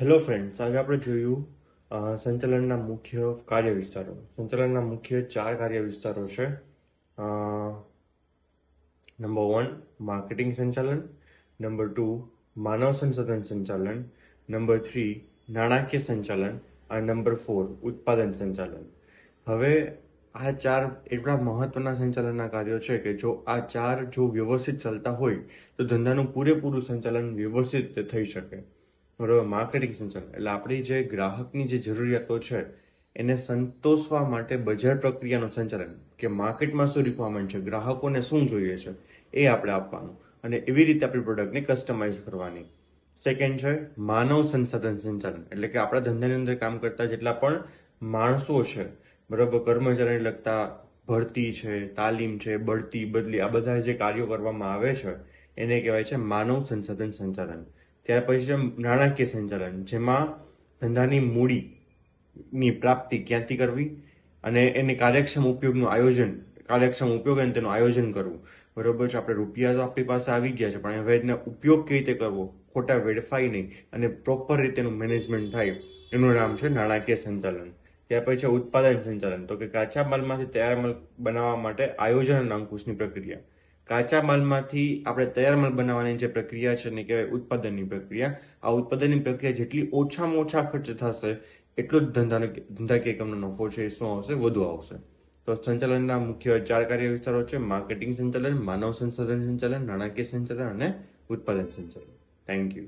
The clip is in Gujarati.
હેલો ફ્રેન્ડ્સ, આજે આપણે જોયું સંચાલનના મુખ્ય કાર્ય વિસ્તારો. સંચાલનના મુખ્ય 4 કાર્ય વિસ્તારો છે. નંબર 1 માર્કેટિંગ સંચાલન, નંબર 2 માનવ સંસાધન સંચાલન, નંબર 3 નાણાકીય સંચાલન અને નંબર 4 ઉત્પાદન સંચાલન. હવે આ 4 એટલા મહત્વના સંચાલનના કાર્યો છે કે જો આ 4 વ્યવસ્થિત ચાલતા હોય તો ધંધાનું પૂરેપૂરું સંચાલન વ્યવસ્થિત રીતે થઈ શકે. બરાબર. માર્કેટિંગ સંચાલન એટલે આપણી જે ગ્રાહકની જે જરૂરિયાતો છે એને સંતોષવા માટે બજાર પ્રક્રિયાનું સંચાલન, કે માર્કેટમાં શું રિક્વાયરમેન્ટ છે, ગ્રાહકોને શું જોઈએ છે એ આપણે આપવાનું અને એવી રીતે આપણી પ્રોડક્ટને કસ્ટમાઇઝ કરવાની. સેકન્ડ છે માનવ સંસાધન સંચાલન, એટલે કે આપણા ધંધાની અંદર કામ કરતા જેટલા પણ માણસો છે, બરાબર, કર્મચારીને લગતા ભરતી છે, તાલીમ છે, બઢતી બદલી, આ બધા જે કાર્યો કરવામાં આવે છે એને કહેવાય છે માનવ સંસાધન સંચાલન. ત્યાર પછી છે નાણાકીય સંચાલન, જેમાં ધંધાની મૂડીની પ્રાપ્તિ ક્યાંથી કરવી અને એની કાર્યક્ષમ ઉપયોગ અને તેનું આયોજન કરવું. બરોબર છે. આપણે રૂપિયા તો આપણી પાસે આવી ગયા છે, પણ હવે એનો ઉપયોગ કેવી રીતે કરવો, ખોટા વેડફાઈ નહીં અને પ્રોપર રીતેનું મેનેજમેન્ટ થાય, એનું નામ છે નાણાકીય સંચાલન. ત્યાર પછી છે ઉત્પાદન સંચાલન, તો કે કાચા માલમાંથી તૈયાર માલ બનાવવા માટે આયોજન અને અંકુશની પ્રક્રિયા. કાચા માલમાંથી આપણે તૈયાર માલ બનાવવાની જે પ્રક્રિયા છે એને કહેવાય ઉત્પાદનની પ્રક્રિયા. આ ઉત્પાદનની પ્રક્રિયા જેટલી ઓછામાં ઓછા ખર્ચ થશે એટલો જ ધંધાકીય એકમનો નફો છે એ શું આવશે, વધુ આવશે. તો સંચાલનના મુખ્ય 4 કાર્ય વિસ્તારો છે: માર્કેટિંગ સંચાલન, માનવ સંસાધન સંચાલન, નાણાકીય સંચાલન અને ઉત્પાદન સંચાલન. Thank you.